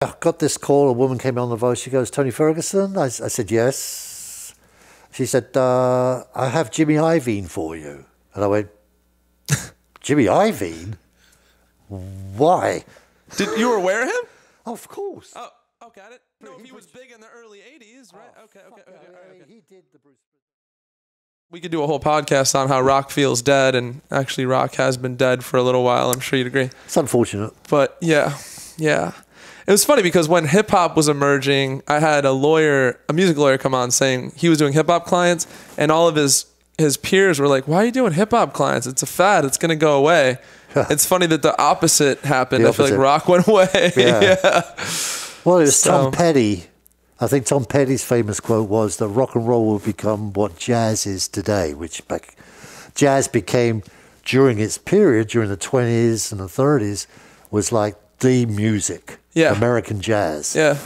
I got this call, a woman came on the voice, she goes, Tony Ferguson? I said, yes. She said, I have Jimmy Iovine for you. And I went, Jimmy Iovine? Why? Did you were aware of him? Oh, of course. Oh, got it. No, he was big in the early 80s, right? Okay. He did the Bruce. We could do a whole podcast on how rock feels dead, and actually rock has been dead for a little while. I'm sure you'd agree. It's unfortunate. But yeah. It was funny because when hip hop was emerging, I had a music lawyer come on saying he was doing hip hop clients, and all of his peers were like, why are you doing hip hop clients? It's a fad. It's going to go away. It's funny that the opposite happened. I feel like rock went away. Yeah. Well, it was Tom Petty. I think Tom Petty's famous quote was that rock and roll will become what jazz is today, which jazz became during its period, during the 20s and the 30s, was like the music, American jazz. Yeah.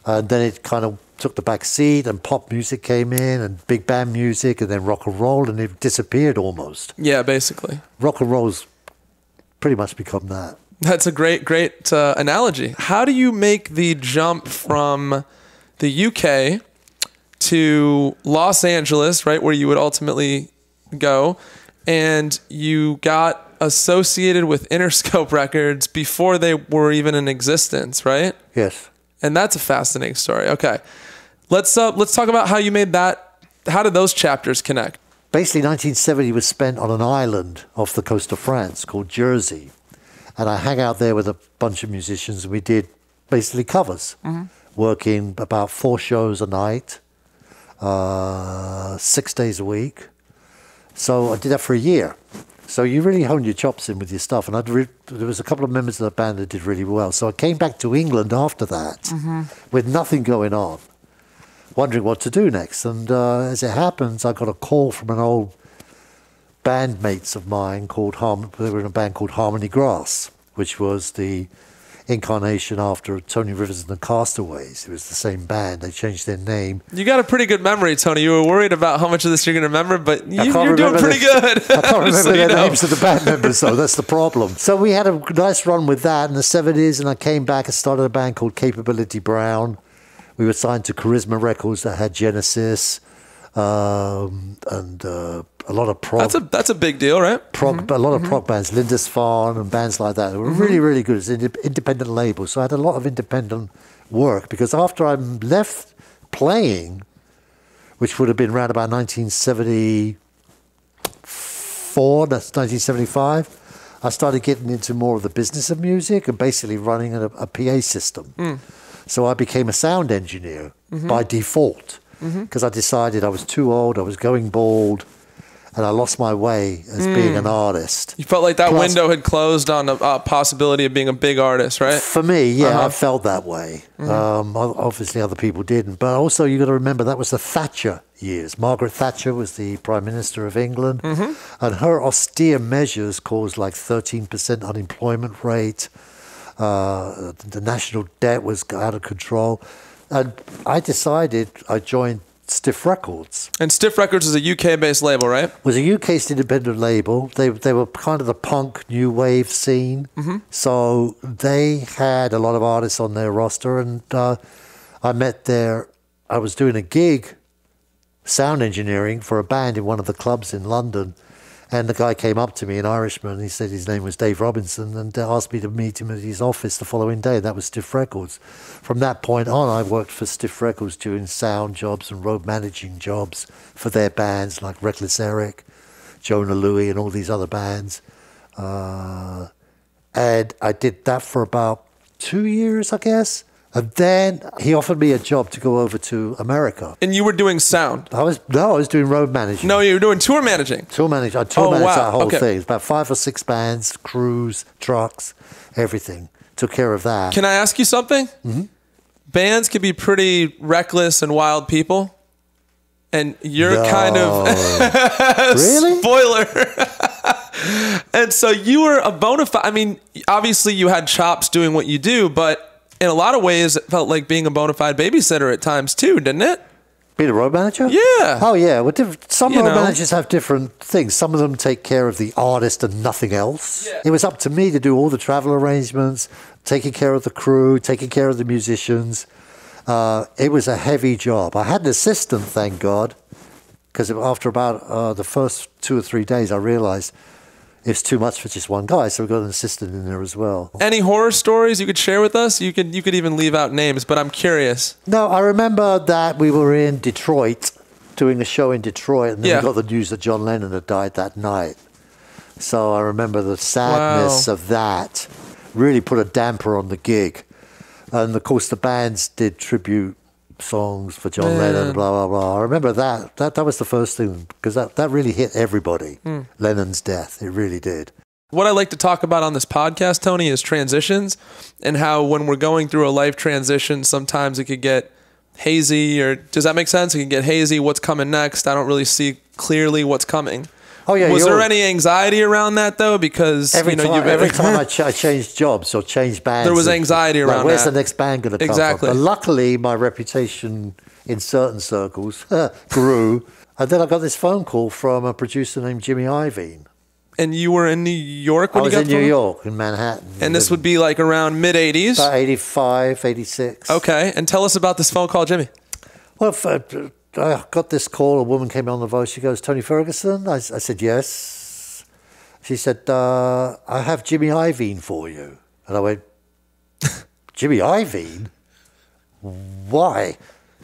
And then it kind of took the back seat and pop music came in and big band music and then rock and roll, and it disappeared almost. Yeah, basically. Rock and roll's pretty much become that. That's a great analogy. How do you make the jump from the UK to Los Angeles, right, where you would ultimately go, and you got associated with Interscope Records before they were even in existence, right? Yes. And that's a fascinating story. Okay. Let's talk about how you made that. How did those chapters connect? Basically, 1970 was spent on an island off the coast of France called Jersey. And I hang out there with a bunch of musicians, and we did basically covers, working about 4 shows a night, 6 days a week. So I did that for a year. So you really honed your chops in with your stuff. And there was a couple of members of the band that did really well. So I came back to England after that with nothing going on, wondering what to do next. And as it happens, I got a call from an old bandmates of mine they were in a band called Harmony Grass, which was the incarnation after Tony Rivers and the Castaways. It was the same band. They changed their name. You got a pretty good memory, Tony. You were worried about how much of this you're going to remember, but you're doing pretty good. I can't remember the names of the band members, though. That's the problem. So we had a nice run with that in the 70s, and I came back and started a band called Capability Brown. We were signed to Charisma Records that had Genesis, and a lot of prog. That's a big deal, right? A lot of prog bands, Lindisfarne and bands like that. They were really, really good. It's an independent label. So I had a lot of independent work, because after I left playing, which would have been around about 1974, that's 1975, I started getting into more of the business of music and basically running a PA system. So I became a sound engineer by default, because I decided I was too old, I was going bald, and I lost my way as being an artist. You felt like that window had closed on a possibility of being a big artist, right? For me, yeah, I felt that way. Obviously, other people didn't. But also, you got to remember, that was the Thatcher years. Margaret Thatcher was the Prime Minister of England, and her austere measures caused like 13% unemployment rate. The national debt was out of control. And I joined Stiff Records. And Stiff Records is a UK-based label, right? It was a UK independent label. They were kind of the punk new wave scene. So they had a lot of artists on their roster. And I was doing a gig, sound engineering, for a band in one of the clubs in London. And the guy came up to me, an Irishman, he said his name was Dave Robinson, and asked me to meet him at his office the following day. That was Stiff Records. From that point on, I worked for Stiff Records doing sound jobs and road managing jobs for their bands like Reckless Eric, Jonah Louie, and all these other bands. And I did that for about 2 years, I guess. And then he offered me a job to go over to America. And you were doing sound? I was doing road managing. No, you were doing tour managing. Tour managing. I tour managed that whole thing. It's about 5 or 6 bands, crews, trucks, everything. Took care of that. Can I ask you something? Bands can be pretty reckless and wild people. And you're kind of really? Spoiler. And so you were a bona fide, I mean, obviously you had chops doing what you do, but in a lot of ways, it felt like being a bona fide babysitter at times too, didn't it? Being a road manager? Yeah. Oh, yeah. Well, some You road know. managers have different things. Some of them take care of the artist and nothing else. Yeah. It was up to me to do all the travel arrangements, taking care of the crew, taking care of the musicians. It was a heavy job. I had an assistant, thank God, because after about the first 2 or 3 days, I realized it's too much for just one guy, so we got an assistant in there as well. Any horror stories you could share with us? You could even leave out names, but I'm curious. No, I remember that we were in Detroit, doing a show in Detroit, and then Yeah. we got the news that John Lennon had died that night. So I remember the sadness of that really put a damper on the gig. And of course the bands did tribute songs for John Lennon, blah, blah, blah. I remember that. That was the first thing, because that really hit everybody, Lennon's death. It really did. What I like to talk about on this podcast, Tony, is transitions, and how when we're going through a life transition, sometimes it could get hazy, or does that make sense? It can get hazy. What's coming next? I don't really see clearly what's coming. Oh, yeah. Was there any anxiety around that, though? Because every time I changed jobs or changed bands, there was anxiety around where's that. the next band going to come Exactly. from? But luckily, my reputation in certain circles grew. And then I got this phone call from a producer named Jimmy Iovine. And you were in New York when I was you got in New York, in Manhattan. And this would be like around mid-'80s? About 85, 86. Okay. And tell us about this phone call, Jimmy. Well, I got this call. A woman came on the voice. She goes, Tony Ferguson? I said, yes. She said, I have Jimmy Iovine for you. And I went, Jimmy Iovine? Why?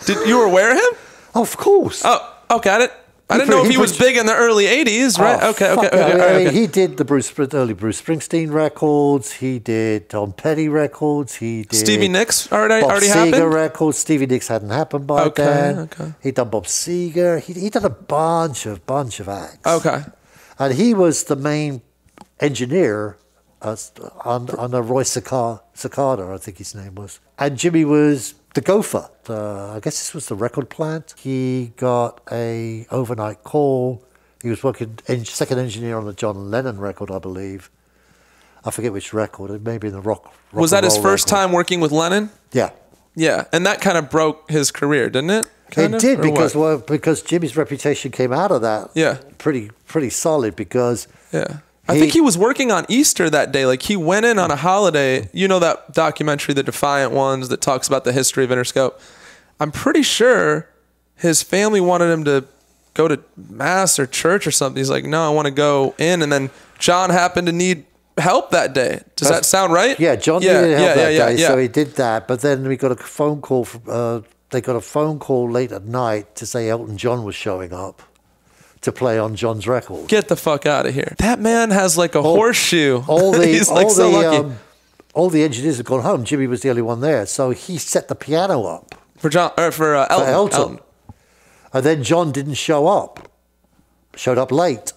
You were aware of him? Oh, of course. Oh, okay. I didn't know if he was big in the early 80s, right? Oh, Okay. I mean, he did the early Bruce Springsteen records. He did Tom Petty records. He did Stevie Nicks Bob already Seger happened? records. Stevie Nicks hadn't happened by then. Okay. He'd done Bob Seger. He done a bunch of acts. Okay. And he was the main engineer on the Roy Cicada, I think his name was. And Jimmy was the gopher. I guess this was the record plant. He got a overnight call. He was working second engineer on the John Lennon record, I believe. I forget which record. It may be the rock. Was that his first record. time working with Lennon? Yeah. Yeah, and that kind of broke his career, didn't it? It did, because Jimmy's reputation came out of that. Yeah. Pretty solid, because I think he was working on Easter that day. Like, he went in on a holiday. You know that documentary, The Defiant Ones, that talks about the history of Interscope? I'm pretty sure his family wanted him to go to mass or church or something. He's like, no, I want to go in. And then John happened to need help that day. Does that sound right? Yeah, John needed help that day, yeah. so he did that. But then we got a phone call they got a phone call late at night to say Elton John was showing up to play on John's record. Get the fuck out of here. That man has like a horseshoe. He's like so lucky. All the engineers had gone home. Jimmy was the only one there. So he set the piano up. For Elton. For Elton. And then John didn't show up. Showed up late.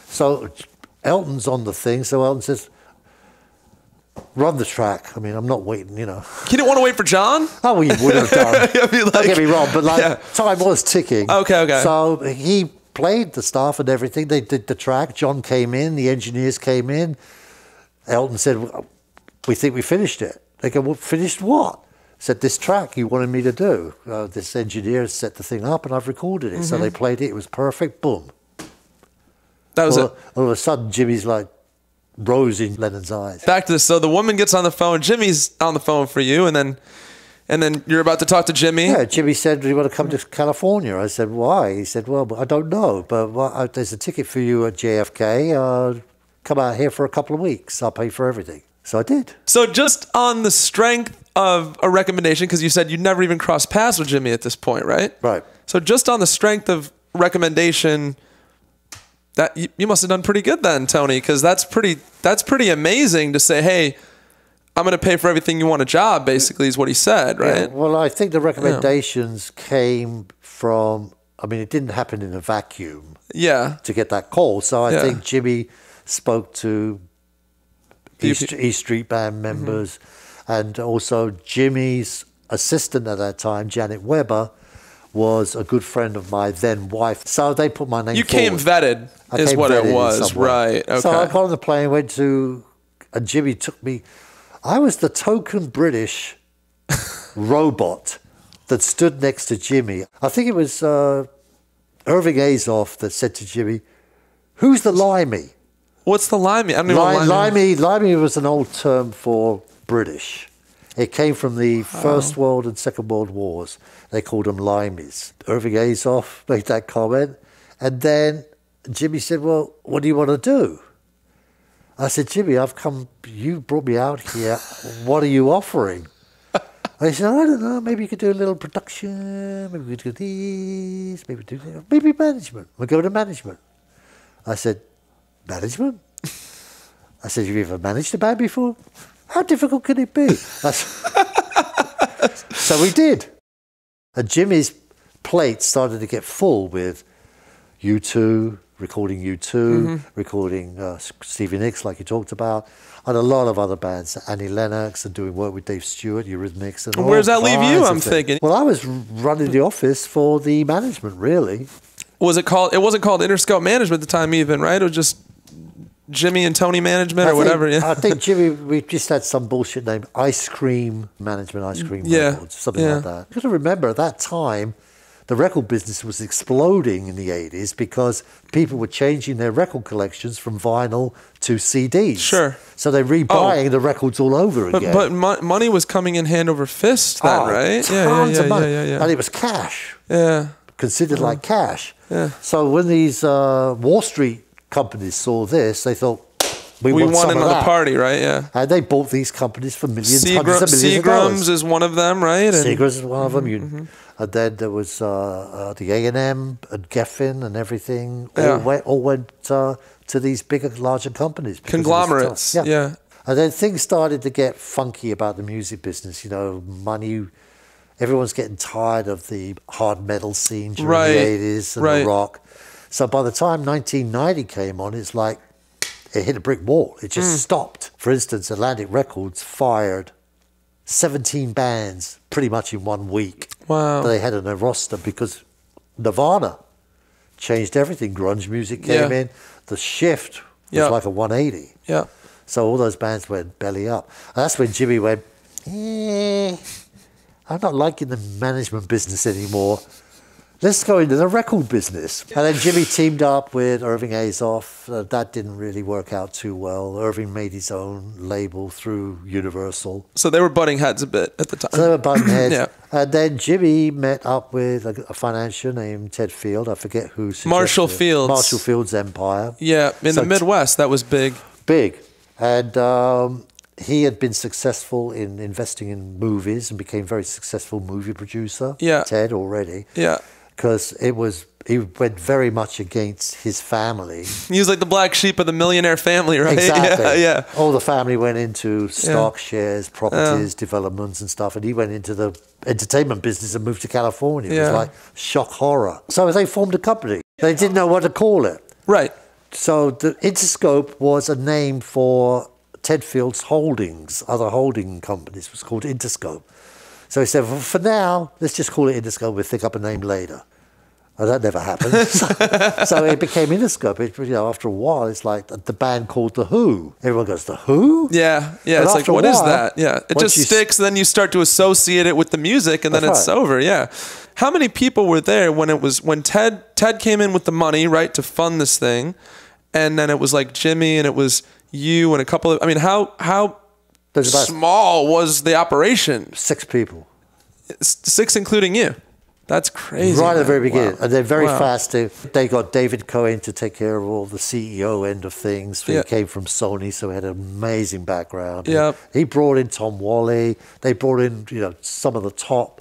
So Elton's on the thing. So Elton says, run the track. I mean, I'm not waiting, you know. He didn't want to wait for John? Oh, he would have done. Don't get me wrong, but time was ticking. Okay. So he played the stuff and everything. They did the track. John came in. The engineers came in. Elton said, we think we finished it. They go, well, finished what? Said, this track you wanted me to do. This engineer set the thing up and I've recorded it. So they played it. It was perfect. Boom. That was it. All of a sudden, Jimmy's like rose in Lennon's eyes. Back to this. So the woman gets on the phone. Jimmy's on the phone for you. And then you're about to talk to Jimmy. Yeah, Jimmy said, do you want to come to California? I said, why? He said, well, I don't know, but there's a ticket for you at JFK. Come out here for a couple of weeks. I'll pay for everything. So I did. So just on the strength of a recommendation, because you said you'd never even crossed paths with Jimmy at this point, right? Right. So just on the strength of recommendation, that you must have done pretty good then, Tony, because that's pretty amazing to say, hey, I'm going to pay for everything you want a job, basically, is what he said, right? Yeah, well, I think the recommendations came from, I mean, it didn't happen in a vacuum to get that call. So I think Jimmy spoke to E Street Band members, and also Jimmy's assistant at that time, Janet Weber, was a good friend of my then wife. So they put my name forward. You came vetted, is what it was, right? Okay. So I got on the plane, went to, and Jimmy took me. I was the token British robot that stood next to Jimmy. I think it was Irving Azoff that said to Jimmy, "Who's the limey?" What's the limey? I don't even know what limey is. Limey was an old term for British. It came from the First World and Second World Wars. They called them limeys. Irving Azoff made that comment. And then Jimmy said, "Well, what do you want to do?" I said, "Jimmy, you brought me out here. What are you offering?" And he said, "I don't know, maybe you could do a little production, maybe we could do this, maybe management. We'll go to management." I said, "Management?" I said, "Have you ever managed a band before? How difficult can it be?" So we did. And Jimmy's plate started to get full with U2, recording U2, recording Stevie Nicks, like you talked about, and a lot of other bands, Annie Lennox, and doing work with Dave Stewart, Eurythmics. And where does that leave you, I'm thinking? Well, I was running the office for the management, really. Was it called? It wasn't called Interscope Management at the time, even, right? It was just Jimmy and Tony Management or whatever. Yeah. I think Jimmy, we just had some bullshit name, Ice Cream Management, Ice Cream Records, something like that. You've got to remember, at that time, the record business was exploding in the 80s because people were changing their record collections from vinyl to CDs. Sure. So they're rebuying the records all over again. But money was coming in hand over fist then, right? Tons of money. Yeah. And it was cash. Yeah. Considered like cash. Yeah. So when these Wall Street companies saw this, they thought, we want in on the party, right? Yeah. And they bought these companies for hundreds of millions of dollars. Seagram's is one of them, right? Seagram's is one of them. And then there was the A&M and Geffen and everything. All went to these bigger, larger companies. Conglomerates. Yeah. And then things started to get funky about the music business. You know, money. Everyone's getting tired of the hard metal scene during the 80s and the rock. So by the time 1990 came on, it's like it hit a brick wall. It just stopped. For instance, Atlantic Records fired 17 bands pretty much in 1 week. Wow. That they had on their roster because Nirvana changed everything. Grunge music came in. The shift was like a 180. Yeah. So all those bands went belly up. And that's when Jimmy went, I'm not liking the management business anymore. Let's go into the record business. And then Jimmy teamed up with Irving Azoff. That didn't really work out too well. Irving made his own label through Universal. So they were butting heads a bit at the time. So they were butting heads. And then Jimmy met up with a financier named Ted Field. I forget who suggested Marshall Fields. Marshall Fields Empire. Yeah, in the Midwest, that was big. Big. And he had been successful in investing in movies and became a very successful movie producer. Yeah. Ted already. Yeah. Because he went very much against his family. He was like the black sheep of the millionaire family, right? Exactly. Yeah. All the family went into stock shares, properties, developments and stuff, and he went into the entertainment business and moved to California. It was like shock horror. So they formed a company. They didn't know what to call it. Right. So the Interscope was a name for Ted Field's holdings, other holding companies. It was called Interscope. So he said, well, for now, let's just call it Interscope. We'll think up a name later. And that never happened. So it became Interscope. After a while, it's like the band called The Who. Everyone goes, The Who? Yeah. It's like, what is that? Yeah. It just sticks, then you start to associate it with the music, and then it's over. Yeah. How many people were there when Ted came in with the money, right, to fund this thing, and then it was like Jimmy, and it was you and a couple of, how small was the operation? 6 people. 6 including you. That's crazy. Right at the very beginning. Wow. And then very fast, they got David Cohen to take care of all the CEO end of things. He came from Sony, so he had an amazing background. Yeah. He brought in Tom Wally. They brought in, some of the top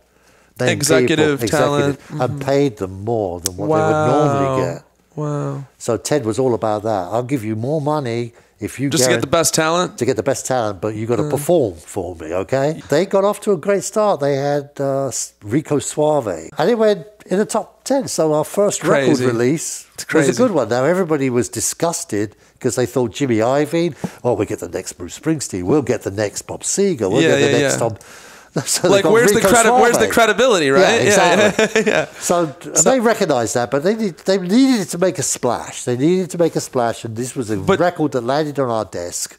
executive talent. And paid them more than what they would normally get. Wow. So Ted was all about that. I'll give you more money if you just to get the best talent? To get the best talent, but you got to perform for me, okay? They got off to a great start. They had Rico Suave. And it went in the top 10. So our first record release was a good one. Now, everybody was disgusted because they thought Jimmy Iovine, we'll get the next Bruce Springsteen. We'll get the next Bob Seger. We'll get the next Tom... So like, where's the credibility, right? Yeah, exactly. Yeah. So they recognized that, but they needed to make a splash. They needed to make a splash, and this was a record that landed on our desk,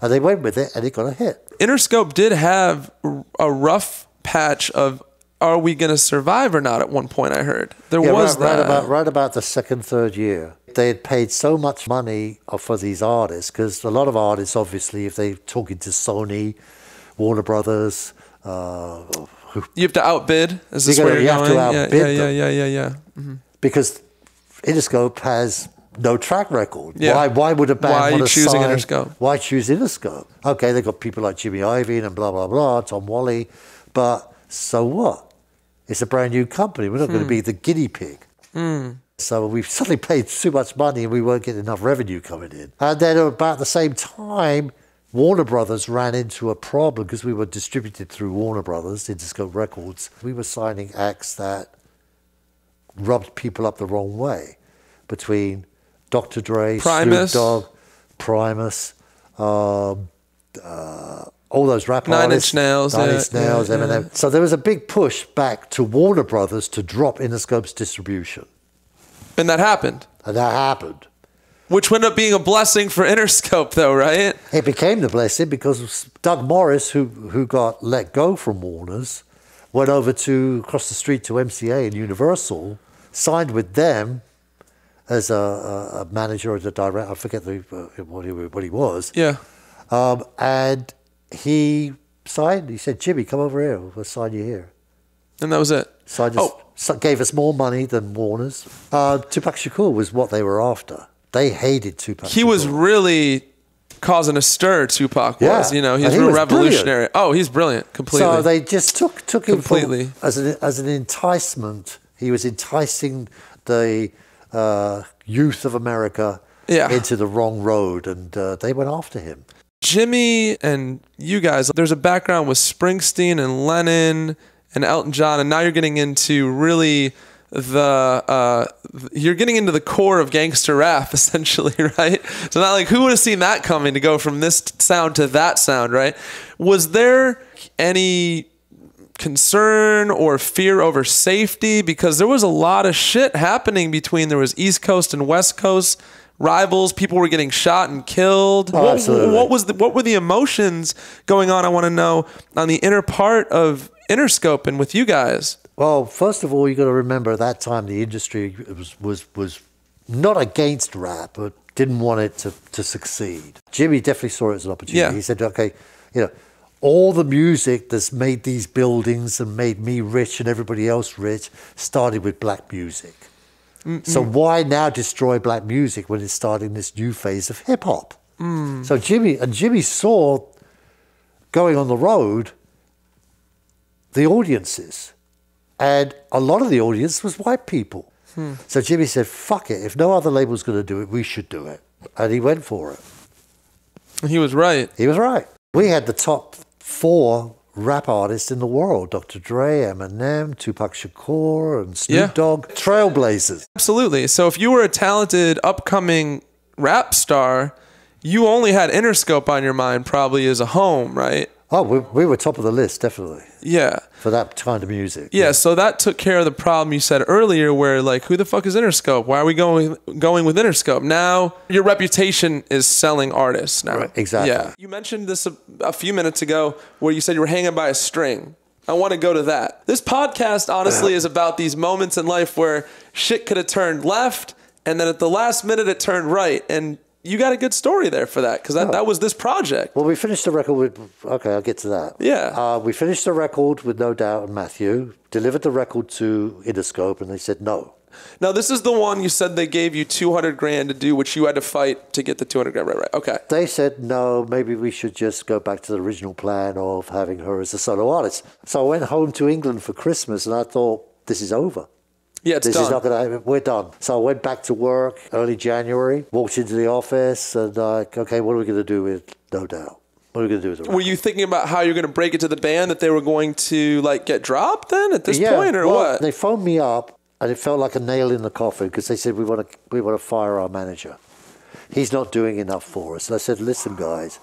and they went with it, and it got a hit. Interscope did have a rough patch of Are We Gonna Survive or Not at one point, I heard. There Yeah, was right about the second, third year. They had paid so much money for these artists, because a lot of artists, obviously, if they're talking to Sony, Warner Brothers, you have to outbid? Is this where you're going? You have to outbid them. Yeah. Mm-hmm. Because Interscope has no track record. Yeah. Why would a band want to sign? Interscope? Why choose Interscope? Okay, they've got people like Jimmy Iovine and blah, blah, blah, Tom Wally, but so what? It's a brand new company. We're not going to be the guinea pig. So we suddenly paid too much money and we weren't getting enough revenue coming in. And then about the same time, Warner Brothers ran into a problem because we were distributed through Warner Brothers, Interscope Records. We were signing acts that rubbed people up the wrong way, between Dr. Dre, Primus. Snoop Dogg, Primus, all those rap Nine artists. Inch Nails. Nine Inch Nails, Eminem. So there was a big push back to Warner Brothers to drop Interscope's distribution. And that happened. And that happened. Which ended up being a blessing for Interscope, though, right? It became the blessing because Doug Morris, who got let go from Warner's, went over to across the street to MCA and Universal, signed with them as a manager or a director. I forget what he was. Yeah. And he signed. He said, "Jimmy, come over here. We'll sign you here." And that was it. Gave us more money than Warner's. Tupac Shakur was what they were after. They hated Tupac. He was really causing a stir. Tupac was, Yeah. he's real revolutionary. Brilliant. Oh, he's brilliant, completely. So they just took him completely as an enticement. He was enticing the youth of America into the wrong road, and they went after him. Jimmy and you guys, there's a background with Springsteen and Lennon and Elton John, and now you're getting into really you're getting into the core of gangster rap, essentially, right? So not like, who would have seen that coming, to go from this sound to that sound, right? Was there any concern or fear over safety? Because there was a lot of shit happening there was East Coast and West Coast rivals. People were getting shot and killed. Absolutely. What were the emotions going on, I want to know, on the inner part of Interscope and with you guys? Well, first of all, you got to remember at that time the industry was not against rap, but didn't want it to succeed. Jimmy definitely saw it as an opportunity. Yeah. He said, "Okay, all the music that's made these buildings and made me rich and everybody else rich started with black music. So why now destroy black music when it's starting this new phase of hip hop?" So Jimmy saw, going on the road, the audiences. And a lot of the audience was white people. So Jimmy said, "Fuck it. If no other label's going to do it, we should do it." And he went for it. He was right. He was right. We had the top 4 rap artists in the world: Dr. Dre, Eminem, Tupac Shakur, and Snoop Dogg. Trailblazers. Absolutely. So if you were a talented, upcoming rap star, you only had Interscope on your mind probably as a home, right? Oh, we were top of the list, definitely. Yeah. For that kind of music. Yeah, so that took care of the problem you said earlier where, like, who the fuck is Interscope? Why are we going with Interscope? Now, your reputation is selling artists now. Right, exactly. Yeah. You mentioned this a few minutes ago where you said you were hanging by a string. I want to go to that. This podcast, honestly, is about these moments in life where shit could have turned left, and then at the last minute it turned right. And you got a good story there for that, because that was this project. Well, we finished the record with... Okay, I'll get to that. Yeah. We finished the record with No Doubt and Matthew, delivered the record to Interscope, and they said no. Now, this is the one you said they gave you $200,000 to do, which you had to fight to get the $200,000. Right. Okay. They said, no, maybe we should just go back to the original plan of having her as a solo artist. So I went home to England for Christmas, and I thought, this is over. Yeah, it's done. This is not going to happen. We're done. So I went back to work early January, walked into the office, and like, okay, what are we going to do with No Doubt? What are we going to do with the record? Were you thinking about how you're going to break it to the band, that they were going to like get dropped then at this point, or what? They phoned me up, and it felt like a nail in the coffin, because they said, we want to fire our manager. He's not doing enough for us. And I said, listen, guys,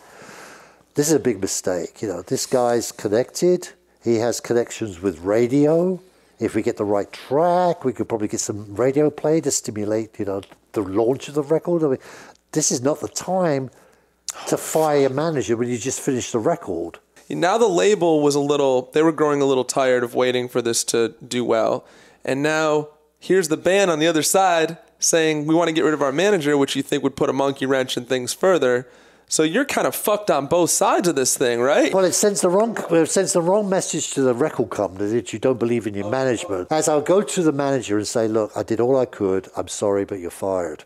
this is a big mistake. This guy's connected. He has connections with radio. If we get the right track, we could probably get some radio play to stimulate, the launch of the record. I mean, this is not the time to fire a manager when you just finished the record. Now the label was they were growing a little tired of waiting for this to do well. And now here's the band on the other side saying, we want to get rid of our manager, which you think would put a monkey wrench in things further. So you're kind of fucked on both sides of this thing, right? Well, it sends the wrong message to the record company that you don't believe in your management. As I'll go to the manager and say, look, I did all I could. I'm sorry, but you're fired.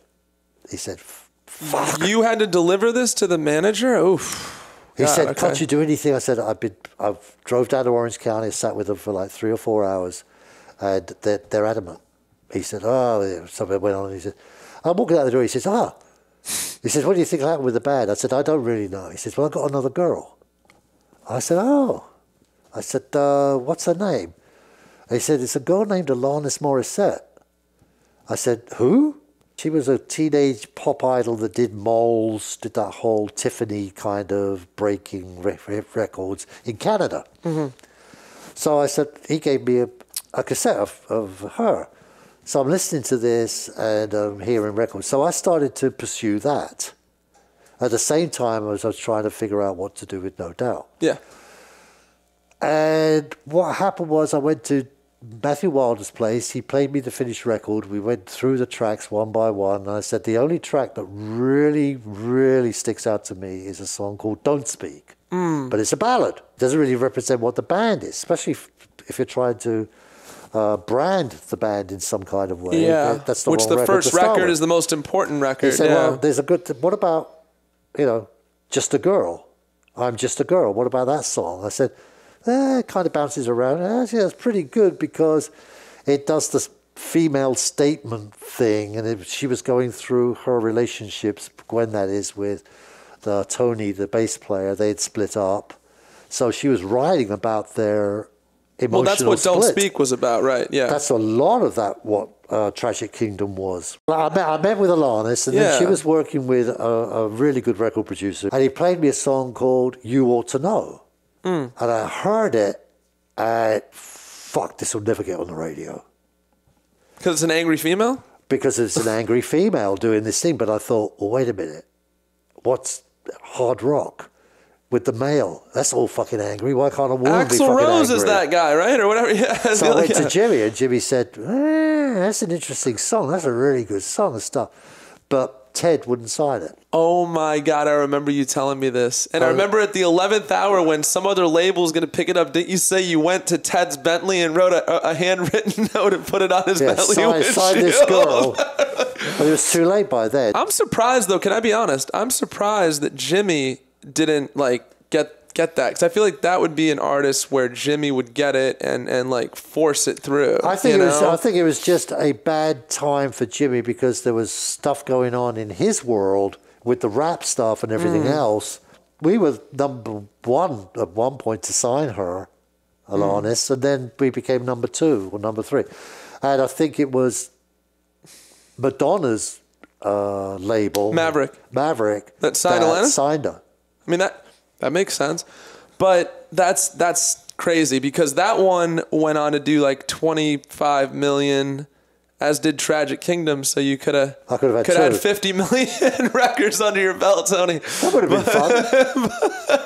He said, fuck. You had to deliver this to the manager? Oof. He said, can't you do anything? I said, I've drove down to Orange County, sat with them for like 3 or 4 hours, and they're adamant. He said, something went on. He said, I'm walking out the door. He says, He says, what do you think happened with the band? I said, I don't really know. He says, well, I got another girl. I said, oh. I said, what's her name? He said, it's a girl named Alanis Morissette. I said, who? She was a teenage pop idol that did Moles, did that whole Tiffany kind of breaking records in Canada. Mm-hmm. So I said, he gave me a cassette of her. So I'm listening to this and hearing records. So I started to pursue that. At the same time as I was trying to figure out what to do with No Doubt. Yeah. And what happened was I went to Matthew Wilder's place. He played me the finished record. We went through the tracks one by one. And I said, the only track that really, really sticks out to me is a song called Don't Speak. But it's a ballad. It doesn't really represent what the band is, especially if you're trying to brand the band in some kind of way. Yeah, that's the which wrong the record first to start record with. is the most important record. He said, yeah. well, there's a good, what about, Just a Girl? I'm Just a Girl. What about that song? I said, it kind of bounces around. Actually, that's pretty good because it does this female statement thing. And she was going through her relationships, Gwen that is, with Tony, the bass player. They'd split up. So she was writing about their emotional that's what split. Don't Speak was about, right? Yeah. That's a lot of that, what Tragic Kingdom was. I met with Alanis, and then she was working with a really good record producer, and he played me a song called You Ought to Know. And I heard it, and fuck, this will never get on the radio. Because it's an angry female? Because it's an angry female doing this thing, but I thought, well, wait a minute, what's hard rock? With the male, that's all fucking angry. Why can't a woman be fucking angry? Axl Rose is that guy, right? Or whatever. Yeah. So I went to Jimmy, and Jimmy said, that's an interesting song. That's a really good song and stuff. But Ted wouldn't sign it. Oh my God, I remember you telling me this. And I remember at the 11th hour when some other label was going to pick it up, didn't you say you went to Ted's Bentley and wrote a handwritten note and put it on his Bentley sign this girl. But it was too late by then. I'm surprised, though, can I be honest? I'm surprised that Jimmy didn't get that, because I feel like that would be an artist where Jimmy would get it and like force it through. I think it was just a bad time for Jimmy because there was stuff going on in his world with the rap stuff and everything else. We were number one at one point to sign her, Alanis, and then we became number 2 or number 3, and I think it was Madonna's label, Maverick, that signed Alanis. Signed her. I mean, that makes sense. But that's crazy because that one went on to do like 25 million, as did Tragic Kingdom. So you could have had 50 million records under your belt, Tony. That would have been fun.